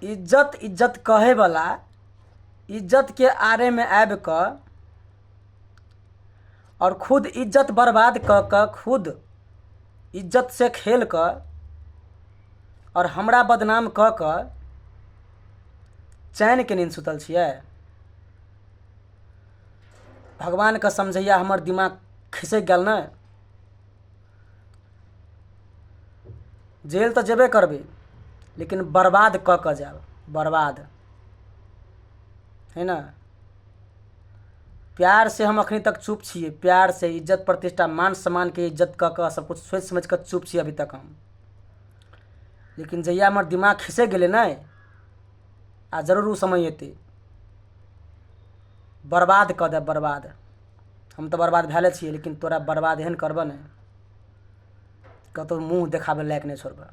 इज्जत इज्जत कहे वाला इज्जत के आरे में आब क और खुद इज्जत बर्बाद क खुद इज्जत से खेल क और हमरा बदनाम क चैन के नींद सुतल छियै। भगवान का समझैया हमर दिमाग खिसक गेल ने। जेल तो जेबे करबे लेकिन बर्बाद क जाब, बर्बाद है ना। प्यार से हम अखनी तक चुप छियै, प्यार से इज्जत प्रतिष्ठा मान सम्मान के इज्जत क सब कुछ सोच समझ कर चुप छियै अभी तक हम। लेकिन जहिया हमर दिमाग खिसक गेलै ने आ जरूर उ समय एतै बर्बाद क दे, बर्बाद। हम तो बर्बाद भेले छियै लेकिन तोरा बर्बाद एहन करबऽ ने कतौ मुँह देखाबै लायक नहीं छोड़बऽ।